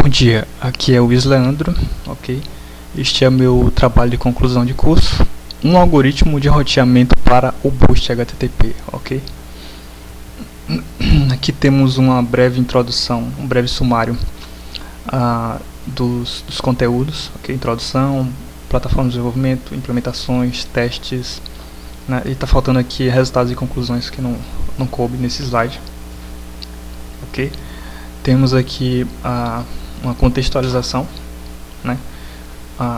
Bom dia, aqui é o Luiz Leandro, ok? Este é meu trabalho de conclusão de curso, um algoritmo de roteamento para o Boost HTTP, ok? Aqui temos uma breve introdução, um breve sumário dos conteúdos, ok? Introdução, plataforma de desenvolvimento, implementações, testes, né? E está faltando aqui resultados e conclusões que não coube nesse slide, ok? Temos aqui uma contextualização, né?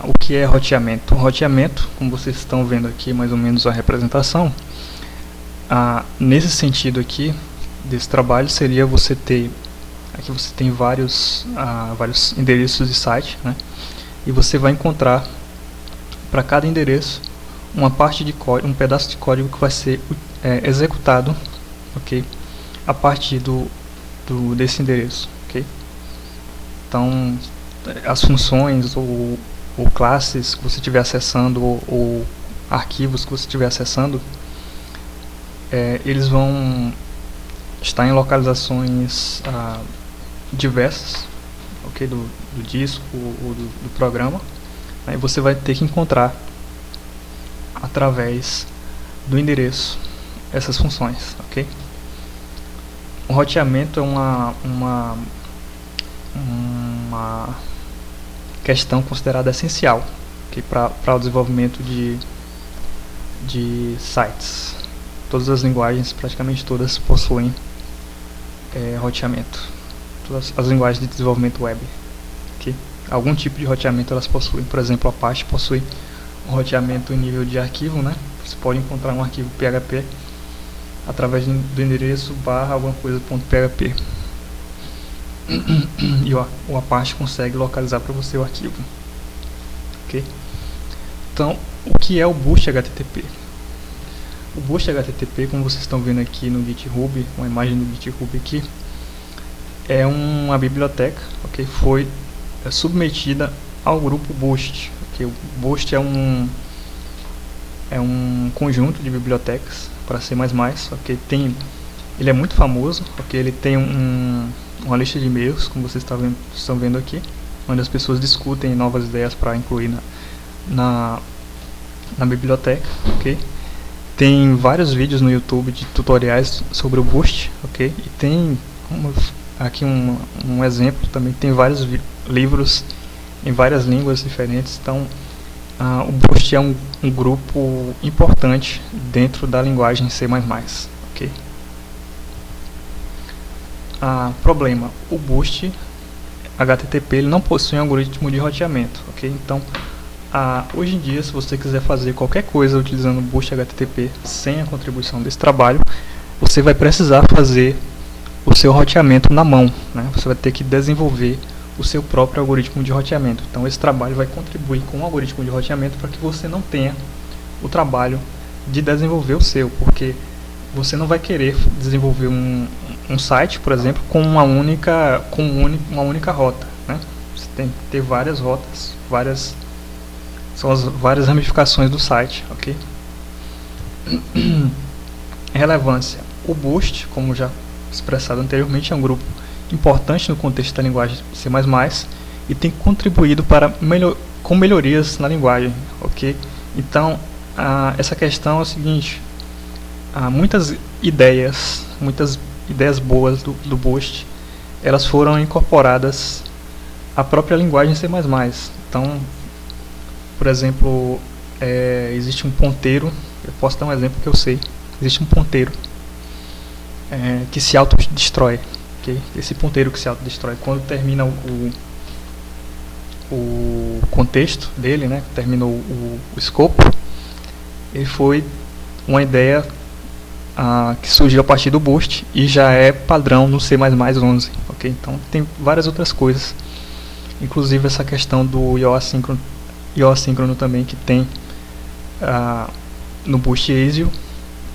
O que é roteamento? O roteamento, como vocês estão vendo aqui mais ou menos a representação, nesse sentido aqui, desse trabalho, seria você ter, aqui você tem vários endereços de site, né? E você vai encontrar para cada endereço uma parte de código, um pedaço de código que vai ser executado, ok? A partir desse endereço, ok? Então, as funções ou classes que você estiver acessando ou arquivos que você estiver acessando, eles vão estar em localizações diversas, ok? Do disco ou do programa, né? E você vai ter que encontrar através do endereço essas funções, ok? O roteamento é uma questão considerada essencial, okay, para o desenvolvimento de sites. Todas as linguagens, praticamente todas, possuem roteamento. Todas as linguagens de desenvolvimento web, okay? Algum tipo de roteamento elas possuem. Por exemplo, a Apache possui um roteamento em nível de arquivo, né? Você pode encontrar um arquivo PHP através do endereço /alguma coisa.php, e o Apache consegue localizar para você o arquivo, ok? Então, o que é o Boost HTTP? O Boost HTTP, como vocês estão vendo aqui no GitHub, uma imagem do GitHub aqui, é uma biblioteca, ok? Foi submetida ao grupo Boost, ok? O Boost é um conjunto de bibliotecas para C++, ok? Ele é muito famoso, ok? Ele tem uma lista de e-mails, como vocês estão vendo aqui, onde as pessoas discutem novas ideias para incluir na biblioteca, ok? Tem vários vídeos no YouTube de tutoriais sobre o Boost, ok? E tem aqui um exemplo também, tem vários livros em várias línguas diferentes. Então, o Boost é um grupo importante dentro da linguagem C++, ok? Problema: o Boost HTTP ele não possui um algoritmo de roteamento, ok? Então, hoje em dia, se você quiser fazer qualquer coisa utilizando o Boost HTTP sem a contribuição desse trabalho, você vai precisar fazer o seu roteamento na mão, né? Você vai ter que desenvolver o seu próprio algoritmo de roteamento. Então, esse trabalho vai contribuir com o algoritmo de roteamento para que você não tenha o trabalho de desenvolver o seu, porque você não vai querer desenvolver um site, por exemplo, com uma única rota, né? Você tem que ter várias rotas, são as várias ramificações do site, ok? Relevância: o Boost, como já expressado anteriormente, é um grupo importante no contexto da linguagem C++ e tem contribuído com melhorias na linguagem, ok? Então, essa questão é o seguinte: muitas ideias boas do Boost, elas foram incorporadas à própria linguagem C++. Então, por exemplo, existe um ponteiro, eu posso dar um exemplo que eu sei, existe um ponteiro que se autodestrói, okay? Esse ponteiro que se autodestrói, quando termina o contexto dele, né, terminou o escopo, ele foi uma ideia que surgiu a partir do Boost e já é padrão no C++11, ok? Então tem várias outras coisas, inclusive essa questão do I/O assíncrono também, que tem no Boost ASIO,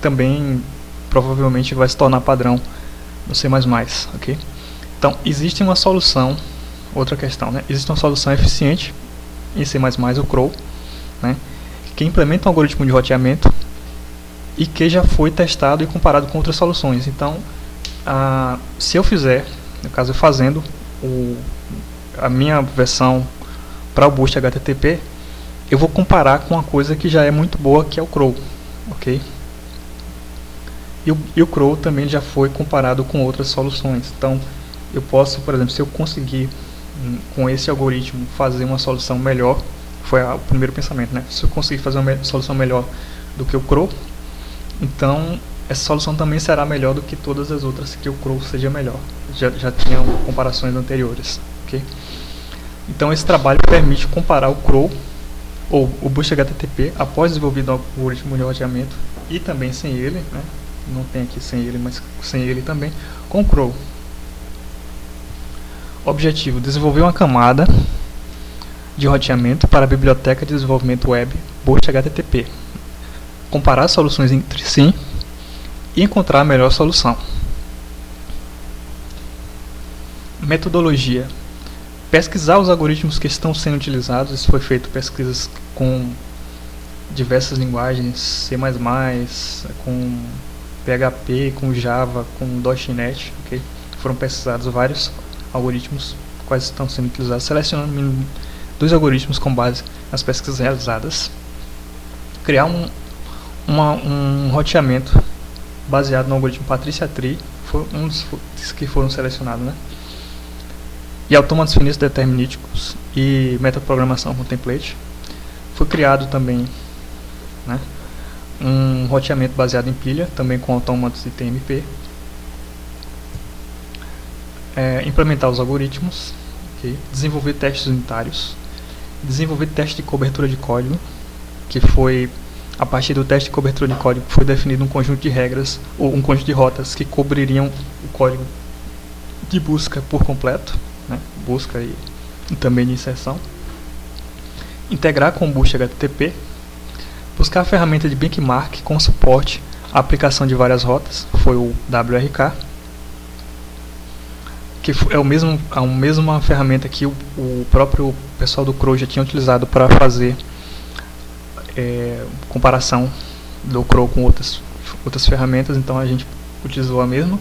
também provavelmente vai se tornar padrão no C++, ok? Então existe uma solução, outra questão, né? Existe uma solução eficiente em C++, o CROW, né, que implementa um algoritmo de roteamento e que já foi testado e comparado com outras soluções. Então, se eu fizer, no caso fazendo a minha versão para o Boost HTTP, eu vou comparar com uma coisa que já é muito boa, que é o Crow, ok? E o Crow também já foi comparado com outras soluções. Então, eu posso, por exemplo, se eu conseguir com esse algoritmo fazer uma solução melhor, foi o primeiro pensamento, né? Se eu conseguir fazer uma solução melhor do que o Crow, então essa solução também será melhor do que todas as outras que o Crow seja melhor. Já tinham comparações anteriores, ok? Então esse trabalho permite comparar o Crow ou o Boost HTTP após desenvolvido o algoritmo de roteamento e também sem ele, né? Não tem aqui sem ele, mas sem ele também, com o Crow. Objetivo: desenvolver uma camada de roteamento para a biblioteca de desenvolvimento web Boost HTTP, comparar soluções entre si e encontrar a melhor solução. Metodologia: pesquisar os algoritmos que estão sendo utilizados. Isso foi feito pesquisas com diversas linguagens, C++, com PHP, com Java, com .NET, okay? Foram pesquisados vários algoritmos quais estão sendo utilizados, selecionando 2 algoritmos com base nas pesquisas realizadas. Criar um roteamento baseado no algoritmo Patricia Tree, foi um dos que foram selecionados, né? E automatos finitos determinísticos e metaprogramação com template. Foi criado também, né, um roteamento baseado em pilha, também com autômatos e TMP. Implementar os algoritmos, okay. Desenvolver testes unitários, desenvolver teste de cobertura de código, que foi a partir do teste de cobertura de código foi definido um conjunto de regras ou um conjunto de rotas que cobririam o código de busca por completo, né, busca e também de inserção. Integrar com o Boost HTTP, buscar a ferramenta de benchmark com suporte à aplicação de várias rotas, foi o WRK, que é a mesma ferramenta que o próprio pessoal do Crow já tinha utilizado para fazer comparação do Crow com outras ferramentas, então a gente utilizou a mesma.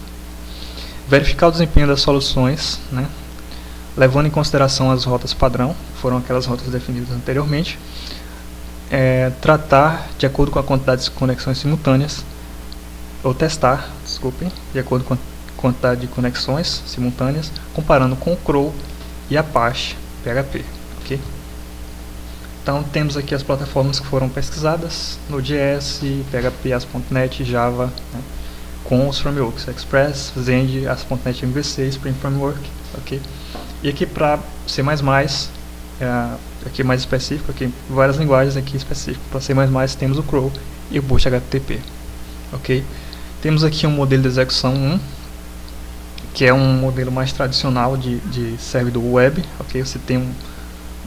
Verificar o desempenho das soluções, né, levando em consideração as rotas padrão, foram aquelas rotas definidas anteriormente. Tratar de acordo com a quantidade de conexões simultâneas, ou testar, desculpem, de acordo com a quantidade de conexões simultâneas, comparando com o Crow e Apache PHP, ok? Então temos aqui as plataformas que foram pesquisadas, Node.js, PHP, ASP.NET, Java, né, com os frameworks Express, Zend, ASP.NET MVC, Spring Framework, ok? E aqui para C++, aqui mais específico, aqui várias linguagens aqui específicas. Para C++ temos o Crow e o Boost HTTP, ok? Temos aqui um modelo de execução 1, que é um modelo mais tradicional de servidor web, ok? Você tem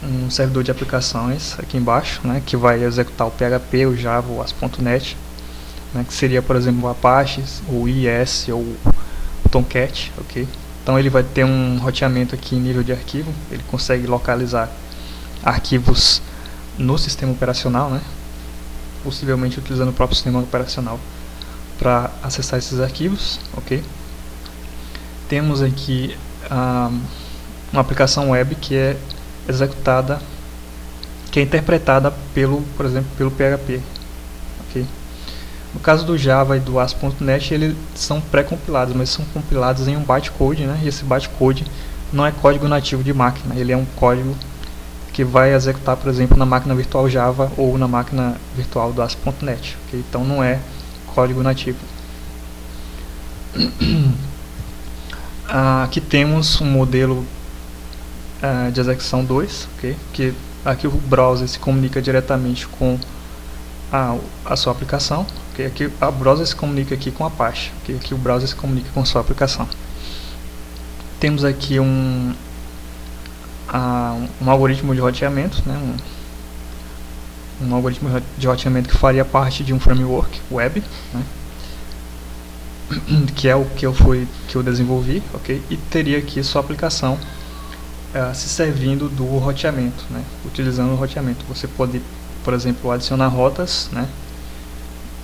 um servidor de aplicações aqui embaixo, né, que vai executar o PHP, o Java, o ASP.NET, né, que seria, por exemplo, o Apache, o IIS ou o Tomcat, ok? Então ele vai ter um roteamento aqui em nível de arquivo, ele consegue localizar arquivos no sistema operacional, né, possivelmente utilizando o próprio sistema operacional para acessar esses arquivos, ok? Temos aqui uma aplicação web que é executada, que é interpretada por exemplo, pelo PHP, ok? No caso do Java e do ASP.NET, eles são pré-compilados, mas são compilados em um bytecode, né? E esse bytecode não é código nativo de máquina, ele é um código que vai executar, por exemplo, na máquina virtual Java ou na máquina virtual do ASP.NET, okay? Então não é código nativo. Aqui temos um modelo de execução 2, okay? Que aqui o browser se comunica diretamente com a sua aplicação, okay? Aqui a browser se comunica aqui com a Apache, okay? Aqui o browser se comunica com a sua aplicação. Temos aqui um algoritmo de roteamento, né? Um algoritmo de roteamento que faria parte de um framework web, né? Que é o que eu desenvolvi, ok? E teria aqui sua aplicação se servindo do roteamento, né? Utilizando o roteamento. Você pode, por exemplo, adicionar rotas, né?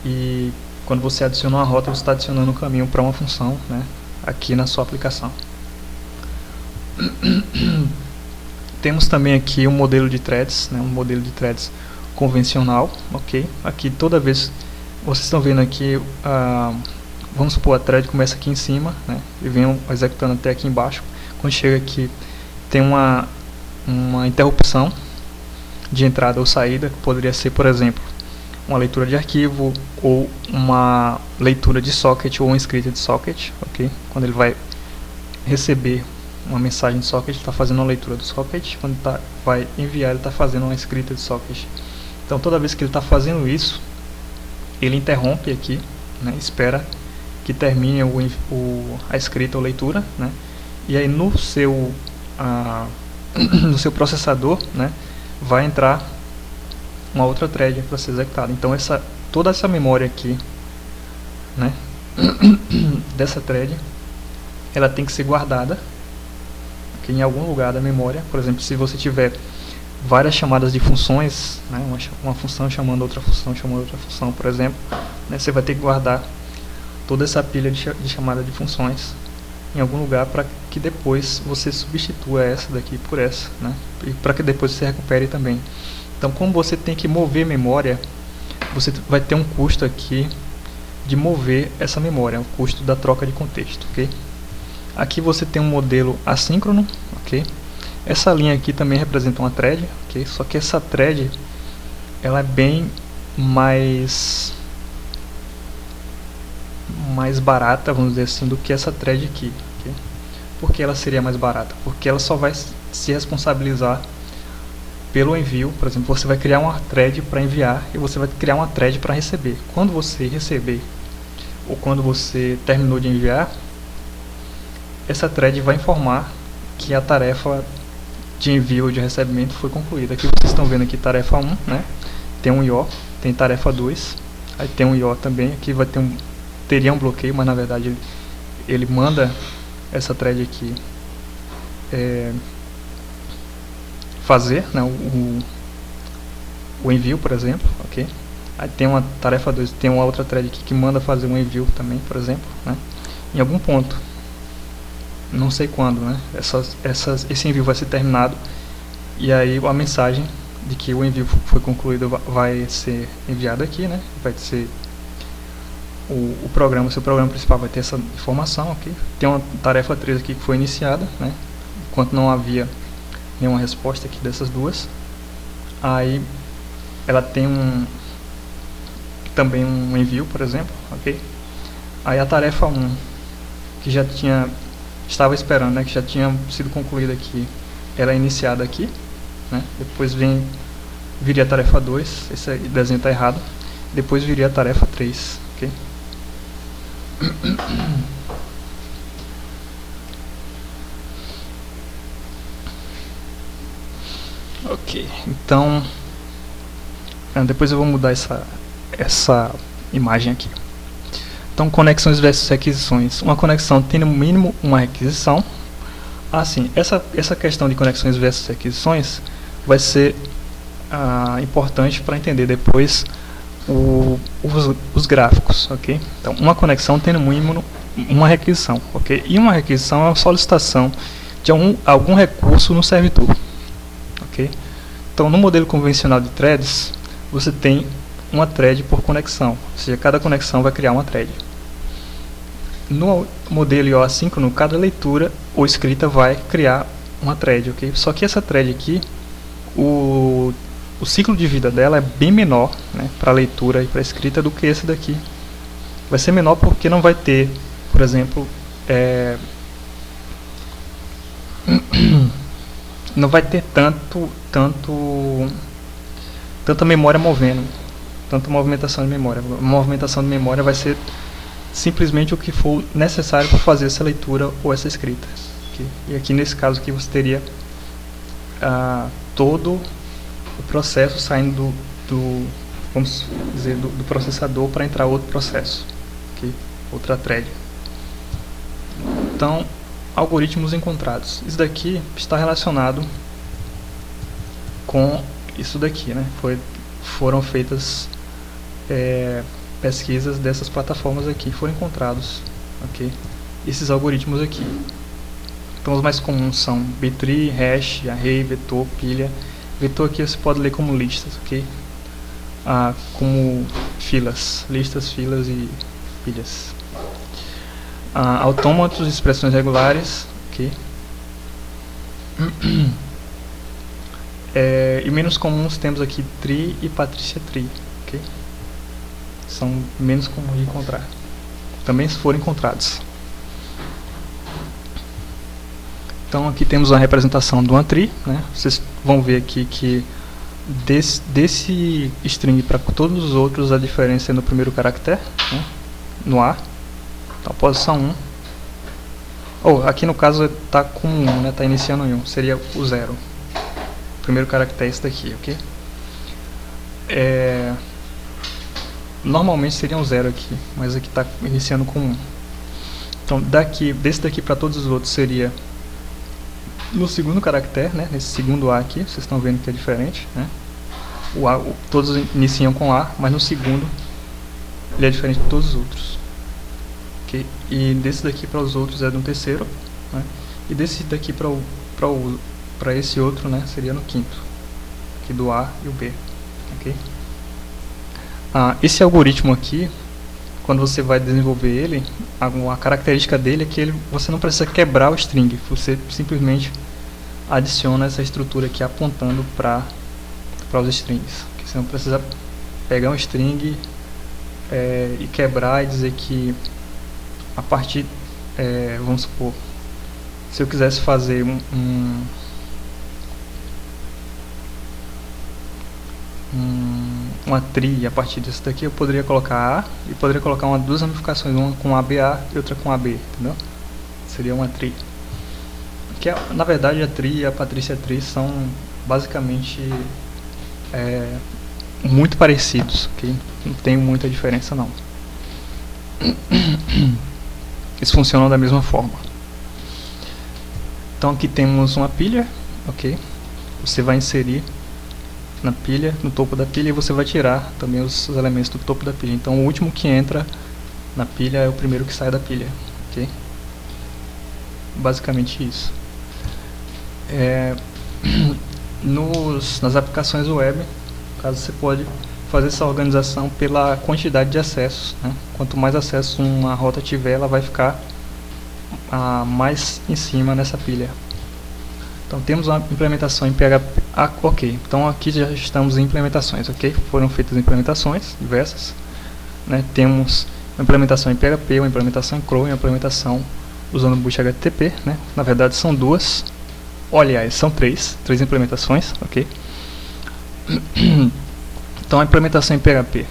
E quando você adiciona uma rota, você está adicionando um caminho para uma função, né? Aqui na sua aplicação. Temos também aqui um modelo de threads, né, um modelo de threads convencional, ok? Aqui toda vez, vocês estão vendo aqui, vamos supor, a thread começa aqui em cima, né, e vem executando até aqui embaixo. Quando chega aqui, tem uma interrupção de entrada ou saída, que poderia ser, por exemplo, uma leitura de arquivo, ou uma leitura de socket, ou uma escrita de socket, ok? Quando ele vai receber uma mensagem de socket, ele está fazendo uma leitura do socket. Quando vai enviar, ele está fazendo uma escrita de socket. Então toda vez que ele está fazendo isso, ele interrompe aqui, né, espera que termine a escrita ou leitura, né, e aí no seu processador, né, vai entrar uma outra thread para ser executada. Então toda essa memória aqui, né, dessa thread, ela tem que ser guardada aqui em algum lugar da memória. Por exemplo, se você tiver várias chamadas de funções, né, uma função chamando outra função, por exemplo, né, você vai ter que guardar toda essa pilha de chamada de funções em algum lugar para que depois você substitua essa daqui por essa, né, e para que depois você recupere também. Então, como você tem que mover memória, você vai ter um custo aqui de mover essa memória, o custo da troca de contexto, ok? Aqui você tem um modelo assíncrono, ok? Essa linha aqui também representa uma thread, ok? Só que essa thread, ela é bem mais barata, vamos dizer assim, do que essa thread aqui, ok? Por que ela seria mais barata? Porque ela só vai se responsabilizar pelo envio. Por exemplo, você vai criar uma thread para enviar e você vai criar uma thread para receber. Quando você receber, ou quando você terminou de enviar, essa thread vai informar que a tarefa de envio ou de recebimento foi concluída. Aqui vocês estão vendo aqui tarefa 1, né? Tem um IO, tem tarefa 2, aí tem um IO também. Aqui vai ter teria um bloqueio, mas na verdade ele manda essa thread aqui fazer, né, o envio, por exemplo, ok? Aí tem uma tarefa 2, tem uma outra thread aqui que manda fazer um envio também, por exemplo, né? Em algum ponto, não sei quando, né? Esse envio vai ser terminado e aí a mensagem de que o envio foi concluído vai ser enviada aqui, né? Vai ser o programa, seu programa principal vai ter essa informação, ok? Tem uma tarefa 3 aqui que foi iniciada, né? Enquanto não havia nenhuma resposta aqui dessas duas. Aí ela tem também um envio, por exemplo, ok? Aí a tarefa 1, que estava esperando, né, que já tinha sido concluída aqui, ela é iniciada aqui, né? Depois viria a tarefa 2, esse desenho está errado. Depois viria a tarefa 3, ok? Ok, então depois eu vou mudar essa imagem aqui. Então, conexões versus requisições. Uma conexão tem no mínimo uma requisição. Assim, essa questão de conexões versus requisições vai ser importante para entender depois os gráficos, ok? Então, uma conexão tem no mínimo uma requisição, ok? E uma requisição é uma solicitação de algum recurso no servidor, ok? Então, no modelo convencional de threads, você tem uma thread por conexão, ou seja, cada conexão vai criar uma thread. No modelo IO assíncrono, cada leitura ou escrita vai criar uma thread, ok? Só que essa thread aqui, o ciclo de vida dela é bem menor, né, para leitura e para escrita do que esse daqui. Vai ser menor porque não vai ter, por exemplo, não vai ter tanta memória movendo, tanta movimentação de memória. A movimentação de memória vai ser simplesmente o que for necessário para fazer essa leitura ou essa escrita, okay? E aqui nesse caso aqui você teria todo o processo saindo vamos dizer, do processador para entrar outro processo, okay? Outra thread. Então, algoritmos encontrados. Isso daqui está relacionado com isso daqui, né? Foram feitas pesquisas dessas plataformas aqui, foram encontrados, ok? Esses algoritmos aqui. Então os mais comuns são btree, hash, array, vetor, pilha. Vetor aqui você pode ler como listas, ok? Como filas, listas, filas e pilhas. Autômatos, expressões regulares, ok? E menos comuns temos aqui tree e Patricia tree, ok? São menos comuns de encontrar. Também se forem encontrados. Então aqui temos uma representação de uma tree, né? Vocês vão ver aqui que desse string para todos os outros a diferença é no primeiro caractere, né? No A. Então posição 1. Aqui no caso está com 1, né? Está iniciando em 1, seria o 0. O primeiro caractere é esse daqui, ok? Normalmente seria um 0 aqui, mas aqui está iniciando com 1. Então desse daqui para todos os outros seria no segundo caractere, né? Nesse segundo A aqui, vocês estão vendo que é diferente, né? Todos iniciam com A, mas no segundo ele é diferente de todos os outros. Okay? E desse daqui para os outros é no terceiro, né? E desse daqui para esse outro, né, seria no quinto, aqui do A e o B. Okay? Esse algoritmo aqui, quando você vai desenvolver ele, a característica dele é que você não precisa quebrar o string, você simplesmente adiciona essa estrutura aqui apontando para os strings. Você não precisa pegar um string e quebrar e dizer que a partir, vamos supor, se eu quisesse fazer uma tree a partir disso daqui, eu poderia colocar A e poderia colocar duas ramificações, uma com ABA e outra com AB, entendeu? Seria uma tree. Que na verdade a tree e a Patricia tree são basicamente muito parecidos, okay? Não tem muita diferença não. Eles funcionam da mesma forma. Então aqui temos uma pilha, ok? Você vai inserir na pilha, no topo da pilha, e você vai tirar também os elementos do topo da pilha. Então o último que entra na pilha é o primeiro que sai da pilha, ok? Basicamente isso. Nas aplicações web, no caso, você pode fazer essa organização pela quantidade de acessos, né? Quanto mais acessos uma rota tiver, ela vai ficar mais em cima nessa pilha. Então temos uma implementação em PHP. Ok, então aqui já estamos em implementações, ok? Foram feitas implementações diversas, né? Temos uma implementação em PHP, uma implementação em Chrome, uma implementação usando o Boost HTTP, né? Na verdade são duas, aliás, são três implementações, ok? Então a implementação em PHP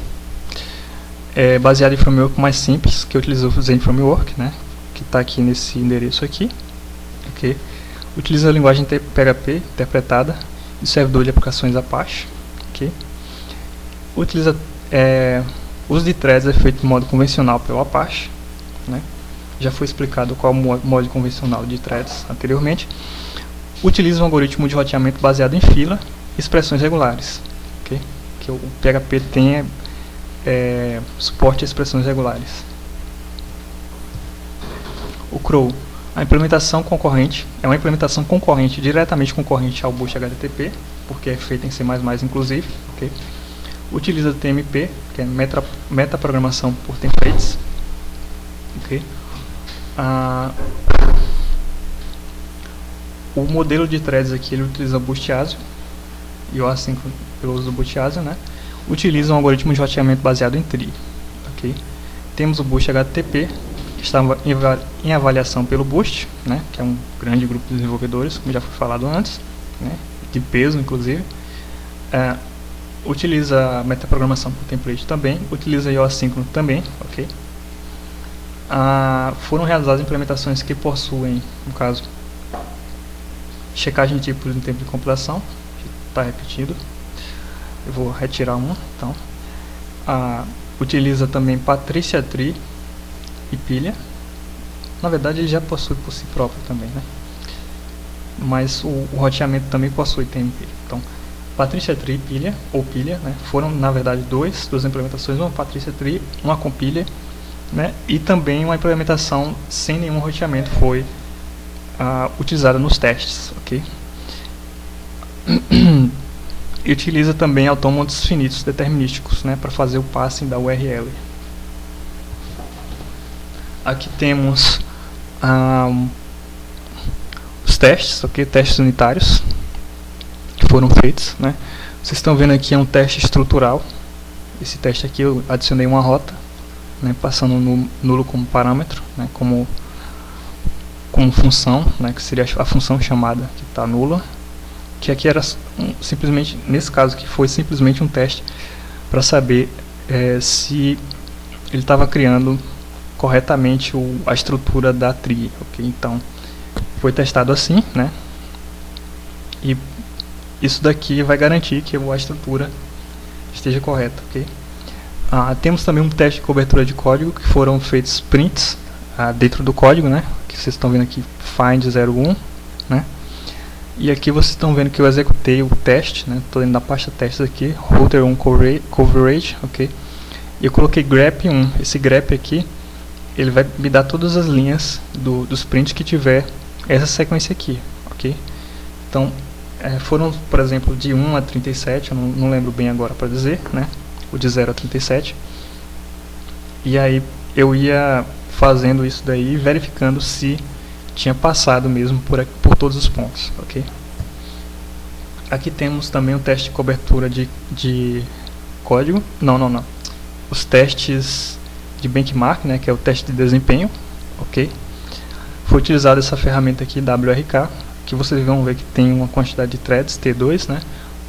é baseada em framework mais simples, que eu utilizo o Zen Framework, né? Que está aqui nesse endereço aqui, ok? Utiliza a linguagem PHP interpretada e servidor de aplicações Apache, ok? Utiliza uso de threads é feito de modo convencional pelo Apache, né? Já foi explicado qual é o modo convencional de threads anteriormente. Utiliza um algoritmo de roteamento baseado em fila e expressões regulares, ok? Que o PHP tem suporte a expressões regulares. O Crow, a implementação concorrente, é uma implementação concorrente, diretamente concorrente ao Boost HTTP, porque é feita em C++ inclusive, ok? Utiliza TMP, que é metaprogramação por templates, ok? O modelo de threads aqui, ele utiliza Boost ASIO, e eu assim pelo uso do Boost ASIO, né? Utiliza um algoritmo de roteamento baseado em tree, ok? Temos o Boost HTTP, que estava em avaliação pelo Boost, né? Que é um grande grupo de desenvolvedores, como já foi falado antes, né? De peso inclusive. Utiliza metaprogramação por template também, utiliza IO assíncrono também, ok? Foram realizadas implementações que possuem, no caso, checagem de tipos no tempo de compilação, que está repetido. Eu vou retirar uma, então. Utiliza também Patricia tree e pilha. Na verdade ele já possui por si próprio também, né? Mas o roteamento também possui TMP. Então, Patricia tree e pilha, ou pilha, né? Foram na verdade duas implementações, uma Patricia tree, uma com pilha, né? E também uma implementação sem nenhum roteamento foi utilizada nos testes, ok? E utiliza também autômatos finitos determinísticos, né, para fazer o passing da URL. Aqui temos os testes, ok? Testes unitários que foram feitos, né? Vocês estão vendo aqui é um teste estrutural. Esse teste aqui eu adicionei uma rota, né, passando no nulo como parâmetro, né, como função, né, que seria a função chamada que está nula, que aqui era simplesmente, nesse caso aqui foi simplesmente um teste para saber se ele estava criando corretamente a estrutura da tree, ok? Então foi testado assim, né? E isso daqui vai garantir que a estrutura esteja correta, ok? Temos também um teste de cobertura de código que foram feitos prints dentro do código, né? Que vocês estão vendo aqui find 01, né? E aqui vocês estão vendo que eu executei o teste, né? Estou dentro da pasta testes aqui, router 1 coverage, ok? E eu coloquei grep 1. Esse grep aqui, ele vai me dar todas as linhas dos prints que tiver essa sequência aqui, ok? Então, foram, por exemplo, de 1 a 37, eu não lembro bem agora para dizer, né? O de 0 a 37. E aí eu ia fazendo isso daí, verificando se tinha passado mesmo por todos os pontos, ok? Aqui temos também o teste de cobertura de código. Não. Os testes de benchmark, né, que é o teste de desempenho, ok? Foi utilizada essa ferramenta aqui, WRK, que vocês vão ver que tem uma quantidade de threads, T2, né?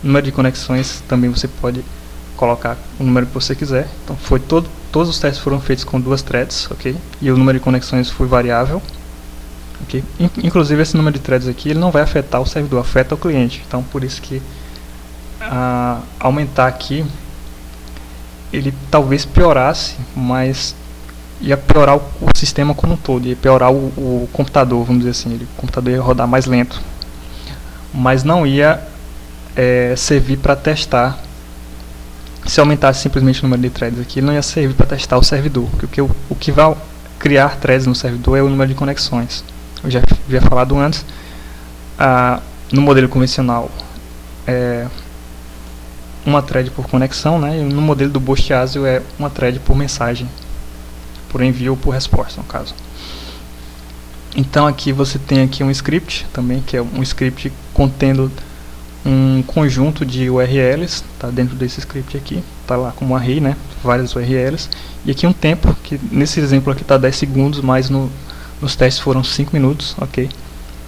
O número de conexões também você pode colocar o número que você quiser. Então todos os testes foram feitos com 2 threads, ok? E o número de conexões foi variável, ok? Inclusive esse número de threads aqui, ele não vai afetar o servidor, afeta o cliente. Então por isso que aumentar aqui, ele talvez piorasse, mas ia piorar o sistema como um todo, ia piorar o computador, vamos dizer assim, o computador ia rodar mais lento, mas não ia servir para testar. Se aumentasse simplesmente o número de threads aqui, ele não ia servir para testar o servidor, porque o que vai criar threads no servidor é o número de conexões. Eu já havia falado antes, no modelo convencional uma thread por conexão, né? E no modelo do Boast ASIO é uma thread por mensagem, por envio ou por resposta, no caso. Então aqui você tem aqui um script também, que é um script contendo um conjunto de URLs, tá dentro desse script aqui, tá lá como array, né? Várias URLs. E aqui um tempo, que nesse exemplo aqui está 10 segundos, mas nos testes foram 5 minutos, ok?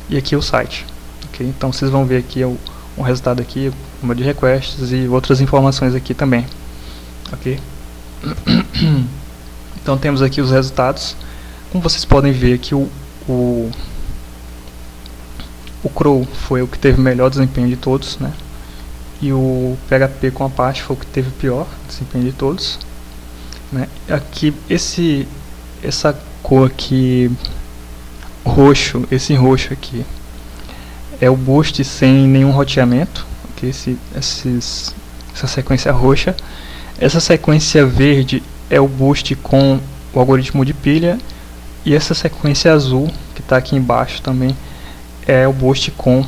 E aqui o site, ok? Então vocês vão ver aqui o resultado aqui, o número de requests e outras informações aqui também, ok? Então temos aqui os resultados. Como vocês podem ver aqui, o Crow foi o que teve o melhor desempenho de todos, né? E o PHP com Apache foi o que teve o pior desempenho de todos, né? Aqui essa cor aqui roxo, esse roxo aqui é o boost sem nenhum roteamento, okay? Essa sequência roxa. Essa sequência verde é o boost com o algoritmo de pilha, e essa sequência azul que está aqui embaixo também é o boost com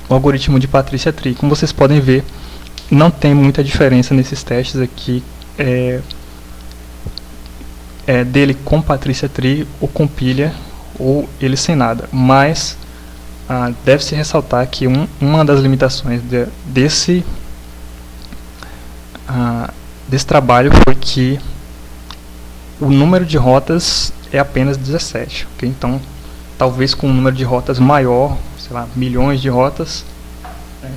o algoritmo de Patricia Tree. Como vocês podem ver, não tem muita diferença nesses testes aqui dele com Patricia Tree ou com pilha, ou ele sem nada, mas deve-se ressaltar que uma das limitações desse trabalho foi que o número de rotas é apenas 17, okay? Então talvez com um número de rotas maior, sei lá, milhões de rotas, né,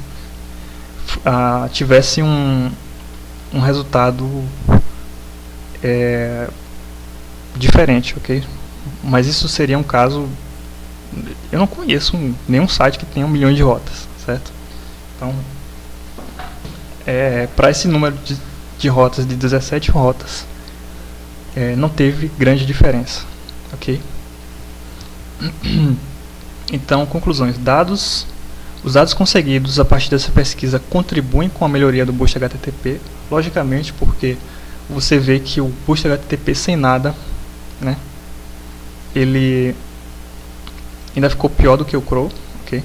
tivesse um resultado diferente, ok? Mas isso seria um caso, eu não conheço nenhum site que tenha 1 milhão de rotas, certo? Então, para esse número de rotas, de 17 rotas, não teve grande diferença, ok? Então, conclusões. Os dados conseguidos a partir dessa pesquisa contribuem com a melhoria do Boost HTTP, logicamente, porque você vê que o Boost HTTP sem nada, né, ele ainda ficou pior do que o Crow, ok?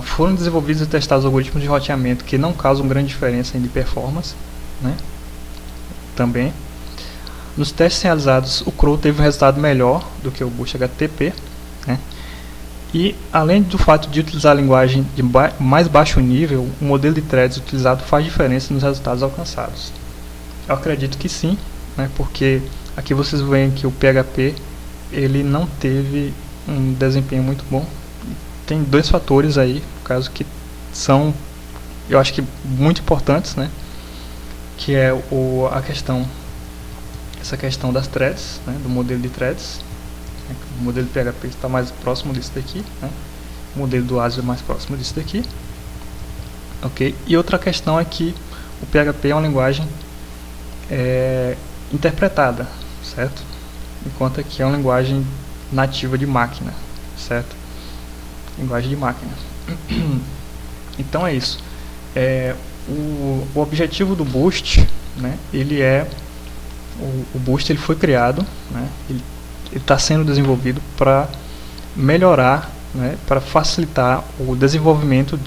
Foram desenvolvidos e testados algoritmos de roteamento que não causam grande diferença em performance, né? Também. Nos testes realizados, o Crow teve um resultado melhor do que o Boost HTTP, né? E além do fato de utilizar a linguagem de mais baixo nível, o modelo de threads utilizado faz diferença nos resultados alcançados. Eu acredito que sim, né? Porque aqui vocês veem que o PHP ele não teve um desempenho muito bom. Tem dois fatores aí, no caso, que são, eu acho que muito importantes, né? Que é essa questão das threads, né? Do modelo de threads. O modelo de PHP está mais próximo disso daqui, né? O modelo do ASIO é mais próximo disso daqui. Ok? E outra questão é que o PHP é uma linguagem interpretada, certo? Enquanto aqui é uma linguagem nativa de máquina, certo? Linguagem de máquina. Então é isso. O objetivo do Boost, né? Ele o Boost ele foi criado, né? Ele está sendo desenvolvido para melhorar, né? Para facilitar o desenvolvimento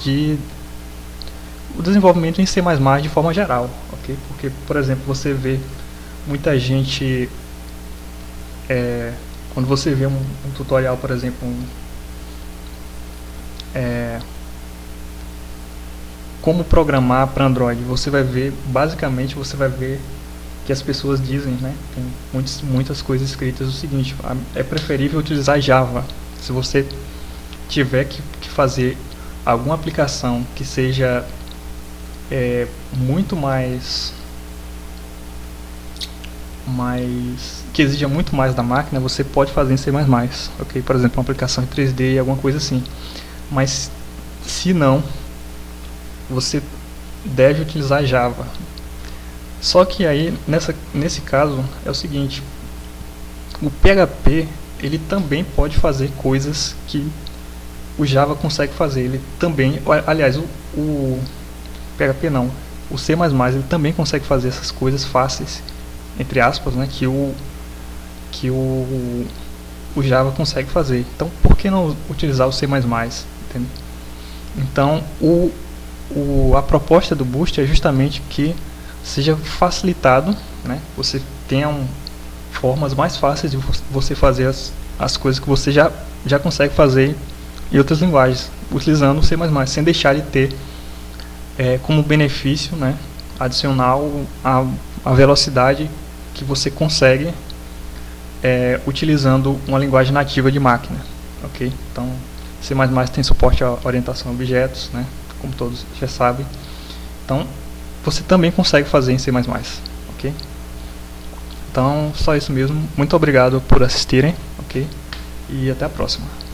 em C++ de forma geral, ok? Porque, por exemplo, você vê muita gente quando você vê um tutorial, por exemplo, como programar para Android, você vai ver, basicamente, que as pessoas dizem, né, tem muitas coisas escritas o seguinte: é preferível utilizar Java. Se você tiver que fazer alguma aplicação que seja muito mais que exija muito mais da máquina, você pode fazer em C++, ok? Por exemplo, uma aplicação em 3D, alguma coisa assim. Mas se não, você deve utilizar Java. Só que aí, nesse caso, é o seguinte: o PHP ele também pode fazer coisas que o Java consegue fazer. Ele também, aliás, o PHP não, o C++ ele também consegue fazer essas coisas fáceis, entre aspas, né, que o Java consegue fazer. Então, por que não utilizar o C++? Entende? Então, a proposta do Boost é justamente que seja facilitado, né? Você tenha formas mais fáceis de você fazer as coisas que você já consegue fazer em outras linguagens, utilizando o C++, sem deixar de ter como benefício, né, adicional a velocidade que você consegue utilizando uma linguagem nativa de máquina, ok? Então, C++ tem suporte à orientação a objetos, né, como todos já sabem. Então, você também consegue fazer em C++, ok? Então, só isso mesmo. Muito obrigado por assistirem, ok? E até a próxima.